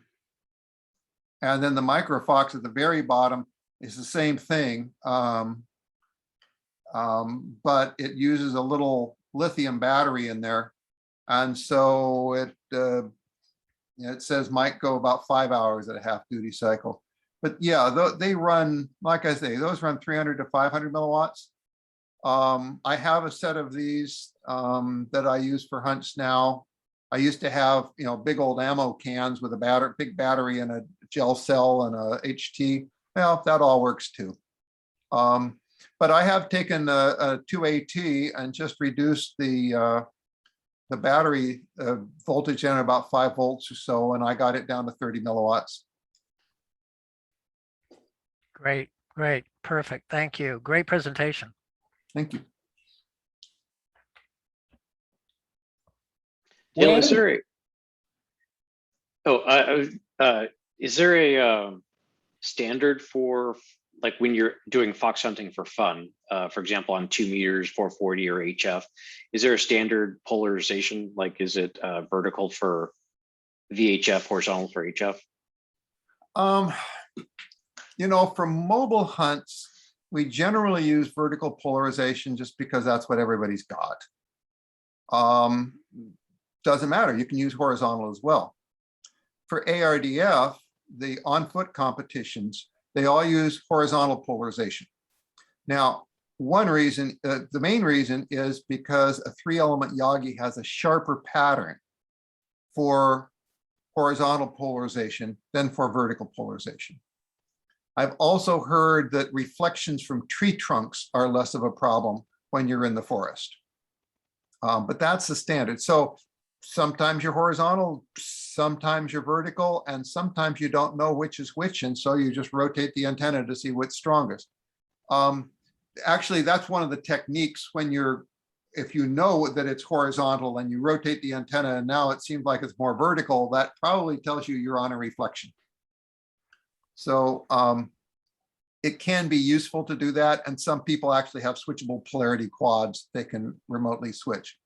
then the Microfox at the very bottom is the same thing. But it uses a little lithium battery in there. And so it says might go about 5 hours at a half duty cycle. But yeah, they run, like I say, those run 300 to 500 milliwatts. I have a set of these that I use for hunts now. I used to have, big old ammo cans with a big battery and a gel cell and a HT. Well, that all works too. But I have taken a 2AT and just reduced the battery voltage in about 5 volts or so, and I got it down to 30 milliwatts. Great, great, perfect. Thank you. Great presentation. Thank you. Jill, is there a standard for like when you're doing fox hunting for fun, for example, on 2 meters, 440 or HF, is there a standard polarization? Like, is it vertical for VHF, horizontal for HF? For mobile hunts, we generally use vertical polarization just because that's what everybody's got. Doesn't matter, you can use horizontal as well. For ARDF, the on-foot competitions, they all use horizontal polarization. Now, the main reason is because a 3-element Yagi has a sharper pattern for horizontal polarization than for vertical polarization. I've also heard that reflections from tree trunks are less of a problem when you're in the forest. But that's the standard. So sometimes you're horizontal, sometimes you're vertical, and sometimes you don't know which is which. And so you just rotate the antenna to see what's strongest. Actually, that's one of the techniques when if you know that it's horizontal and you rotate the antenna and now it seems like it's more vertical, that probably tells you you're on a reflection. So it can be useful to do that. And some people actually have switchable polarity quads they can remotely switch.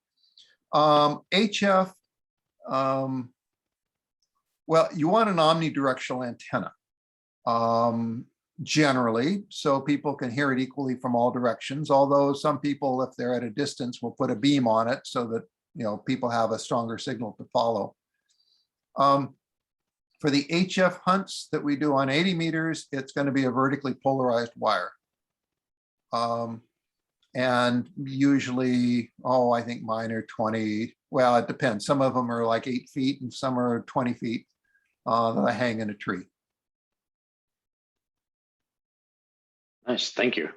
HF, well, you want an omnidirectional antenna generally, so people can hear it equally from all directions. Although some people, if they're at a distance, will put a beam on it so that people have a stronger signal to follow. For the HF hunts that we do on 80 meters, it's going to be a vertically polarized wire. And usually, I think mine are 20. Well, it depends. Some of them are like 8 feet and some are 20 feet that I hang in a tree. Nice, thank you.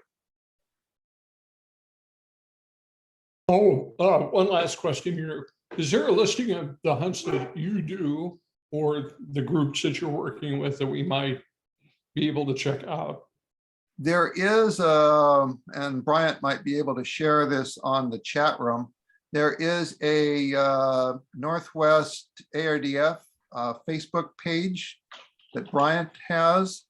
One last question here. Is there a listing of the hunts that you do or the groups that you're working with that we might be able to check out? There is, and Bryant might be able to share this on the chat room. There is a Northwest ARDF Facebook page that Bryant has.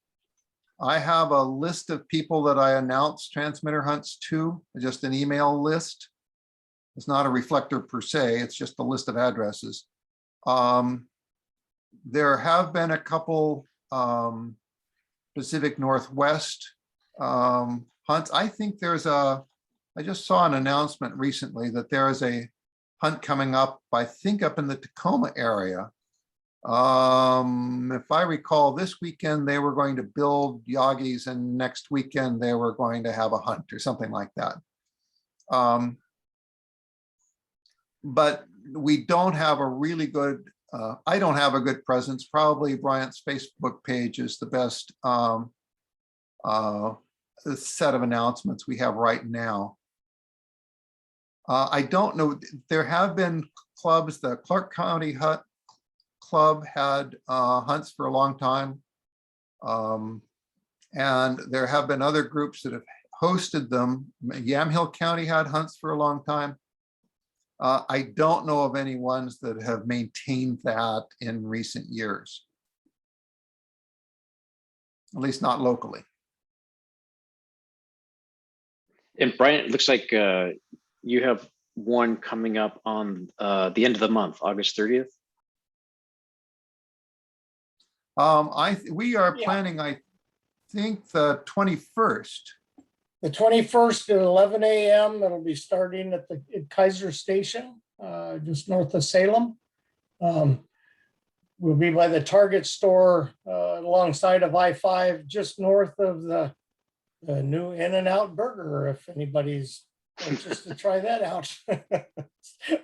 I have a list of people that I announce transmitter hunts to, just an email list. It's not a reflector per se, it's just a list of addresses. There have been a couple Pacific Northwest hunts. I think I just saw an announcement recently that there is a hunt coming up, I think up in the Tacoma area. If I recall, this weekend they were going to build Yagis and next weekend they were going to have a hunt or something like that. But we don't have a really good, I don't have a good presence. Probably Bryant's Facebook page is the best set of announcements we have right now. I don't know, there have been clubs, the Clark County Hunt Club had hunts for a long time. And there have been other groups that have hosted them. Yamhill County had hunts for a long time. I don't know of any ones that have maintained that in recent years. At least not locally. And Brian, it looks like you have one coming up on the end of the month, August 30th. We are planning, I think, the 21st. The 21st at 11 a.m. It'll be starting at Kaiser Station, just north of Salem. We'll be by the Target store alongside of I-5, just north of the new In-N-Out Burger. If anybody's anxious to try that out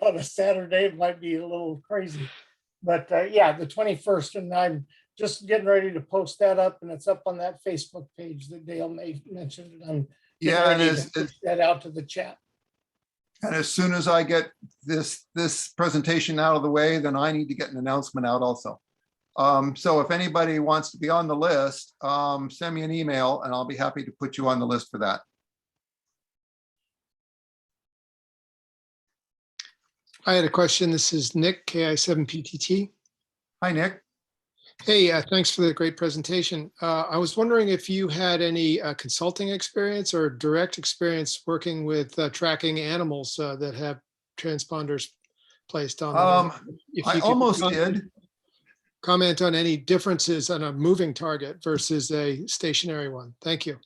on a Saturday, it might be a little crazy. But yeah, the 21st, and I'm just getting ready to post that up, and it's up on that Facebook page that Dale mentioned. I'm getting ready to push that out to the chat. And as soon as I get this presentation out of the way, then I need to get an announcement out also. So if anybody wants to be on the list, send me an email and I'll be happy to put you on the list for that. I had a question. This is Nick, KI7PTT. Hi, Nick. Hey, thanks for the great presentation. I was wondering if you had any consulting experience or direct experience working with tracking animals that have transponders placed on them. I almost did. Comment on any differences on a moving target versus a stationary one. Thank you.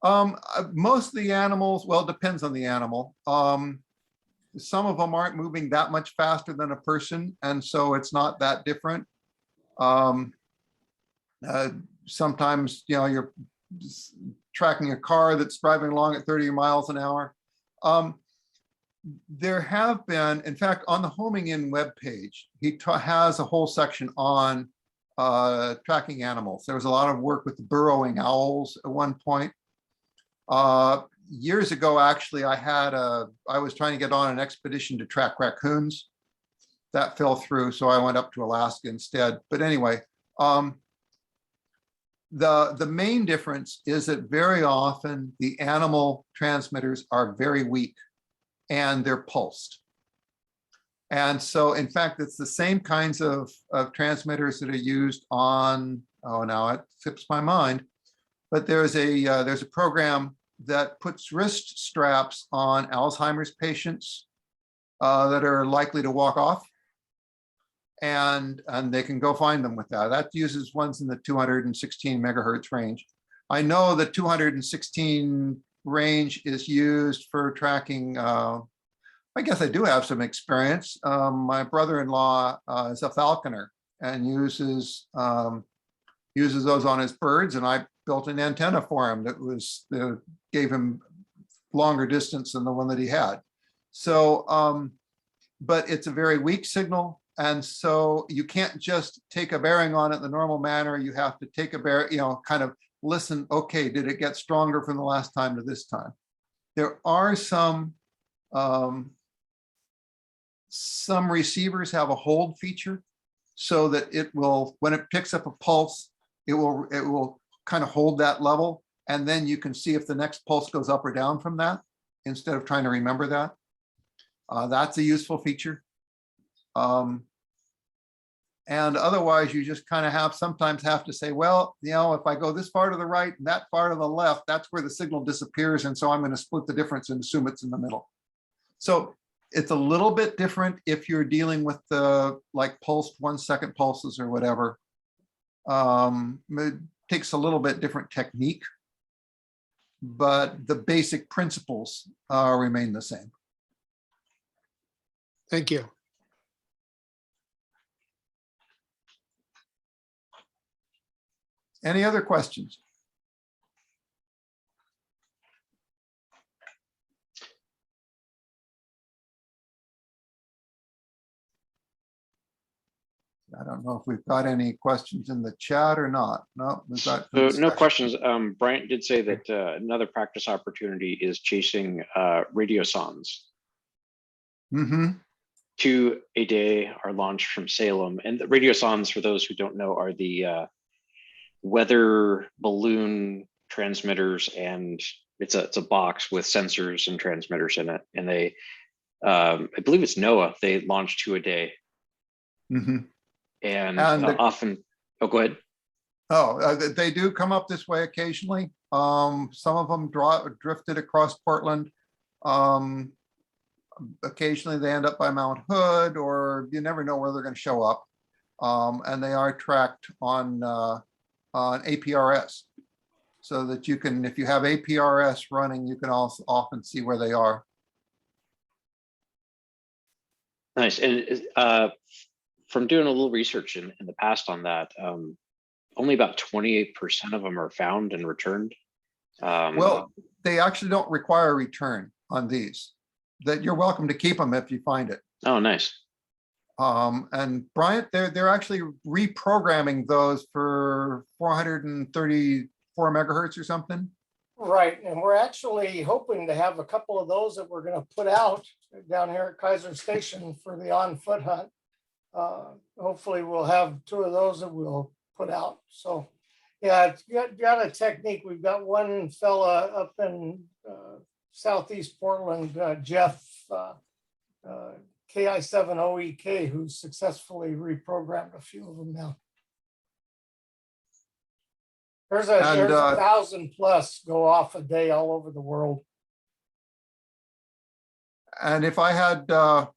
Most of the animals, well, it depends on the animal. Some of them aren't moving that much faster than a person, and so it's not that different. Sometimes, you know, you're tracking a car that's driving along at 30 miles an hour. There have been, in fact, on the Homing In webpage, he has a whole section on tracking animals. There was a lot of work with the burrowing owls at one point. Years ago, actually, I was trying to get on an expedition to track raccoons. That fell through, so I went up to Alaska instead. But anyway, the main difference is that very often the animal transmitters are very weak and they're pulsed. And so, in fact, it's the same kinds of transmitters that are used on, oh, now it slips my mind, but there's a program that puts wrist straps on Alzheimer's patients that are likely to walk off. And they can go find them with that. That uses ones in the 216 megahertz range. I know the 216 range is used for tracking. I guess I do have some experience. My brother-in-law is a falconer and uses those on his birds, and I built an antenna for him that gave him longer distance than the one that he had. So, but it's a very weak signal. And so you can't just take a bearing on it in the normal manner. You have to take a bearing, you know, kind of listen, okay, did it get stronger from the last time to this time? There are some receivers have a hold feature so that it will, when it picks up a pulse, it will kind of hold that level. And then you can see if the next pulse goes up or down from that, instead of trying to remember that. That's a useful feature. And otherwise, you just kind of sometimes have to say, well, if I go this far to the right and that far to the left, that's where the signal disappears. And so I'm going to split the difference and assume it's in the middle. So it's a little bit different if you're dealing with the like pulsed 1 second pulses or whatever. It takes a little bit different technique, but the basic principles remain the same. Thank you. Any other questions? I don't know if we've got any questions in the chat or not. No, we've got So no discussion. questions. Bryant did say that another practice opportunity is chasing radiosondes. Mm-hmm. 2 a day are launched from Salem, and the radiosondes, for those who don't know, are the weather balloon transmitters, and it's a box with sensors and transmitters in it. And they, I believe it's NOAA, they launch 2 a day. Mm-hmm. And And often, oh, go ahead. Oh, they do come up this way occasionally. Some of them drifted across Portland. Occasionally they end up by Mount Hood, or you never know where they're going to show up. And they are tracked on APRS, so that you can, if you have APRS running, you can also often see where they are. Nice. And from doing a little research in the past on that, only about 28% of them are found and returned. Well, they actually don't require a return on these. That you're welcome to keep them if you find it. Oh, nice. And Bryant, they're actually reprogramming those for 434 megahertz or something. Right, and we're actually hoping to have a couple of those that we're going to put out down here at Kaiser Station for the on-foot hunt. Hopefully we'll have 2 of those that we'll put out. So yeah, it's got a technique. We've got one fella up in Southeast Portland, Jeff, KI7OEK, who's successfully reprogrammed a few of them now. There's a 1,000 plus go off a day all over the world. And if I had thought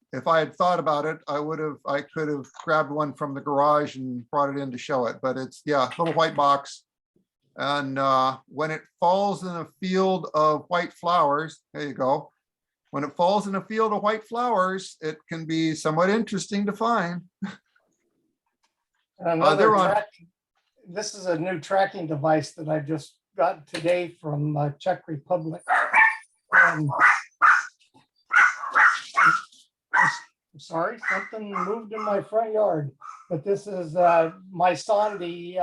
about it, I could have grabbed one from the garage and brought it in to show it. But it's, yeah, little white box. And when it falls in a field of white flowers, there you go. When it falls in a field of white flowers, it can be somewhat interesting to find. This is a new tracking device that I just got today from Czech Republic. I'm sorry, something moved in my front yard, but this is my Sondi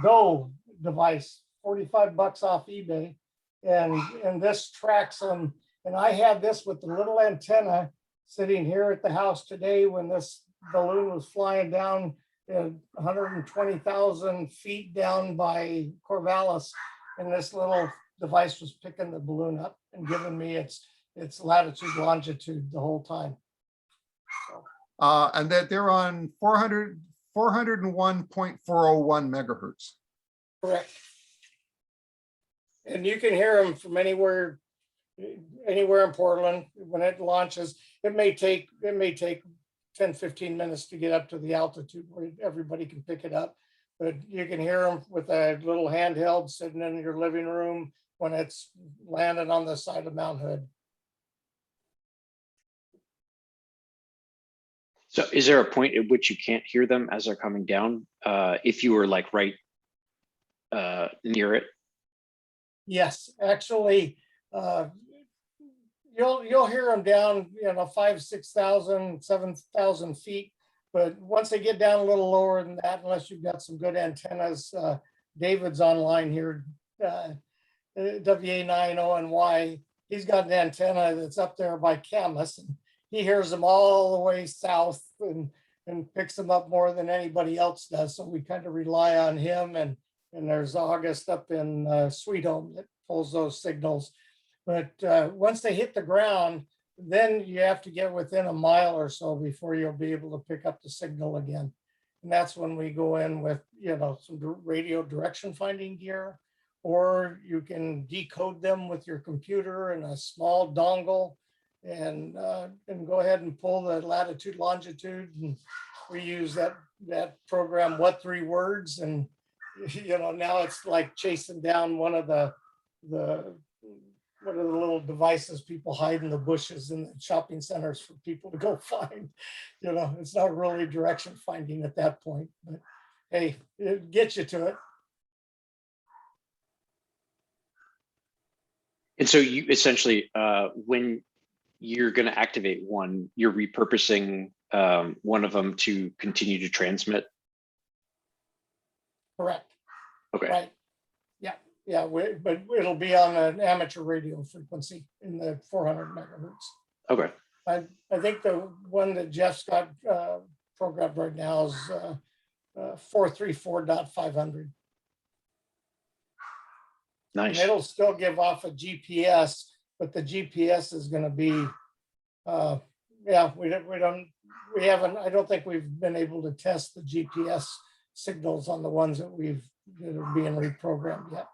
Go device, $45 off eBay, and this tracks them. And I had this with the little antenna sitting here at the house today when this balloon was flying down 120,000 feet down by Corvallis, and this little device was picking the balloon up and giving me its latitude, longitude the whole time. So. And that they're on 401.401 megahertz. Correct. And you can hear them from anywhere in Portland. When it launches, it may take 10-15 minutes to get up to the altitude where everybody can pick it up, but you can hear them with a little handheld sitting in your living room when it's landing on the side of Mount Hood. So is there a point at which you can't hear them as they're coming down if you were like right near it? Yes, actually, you'll hear them down, 5,000, 6,000, 7,000 feet. But once they get down a little lower than that, unless you've got some good antennas, David's online here, WA9ONY. He's got an antenna that's up there by Camas, and he hears them all the way south and picks them up more than anybody else does. So we kind of rely on him and and there's August up in Sweet Home that pulls those signals. But once they hit the ground, then you have to get within a mile or so before you'll be able to pick up the signal again. And that's when we go in with, some radio direction finding gear, or you can decode them with your computer and a small dongle and go ahead and pull the latitude, longitude. And we use that program, What 3 Words? And, now it's like chasing down one of the little devices people hide in the bushes in the shopping centers for people to go find. It's not really direction finding at that point, but hey, it gets you to it. And so you essentially, when you're going to activate one, you're repurposing one of them to continue to transmit. Correct. Okay. Right. Yeah, but it'll be on an amateur radio frequency in the 400 megahertz. Okay. I think the one that Jeff's got programmed right now is 434.500. Nice. And it'll still give off a GPS, but the GPS is going to be, I don't think we've been able to test the GPS signals on the ones that are being reprogrammed yet.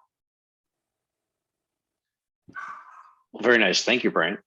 Well, very nice. Thank you, Brian.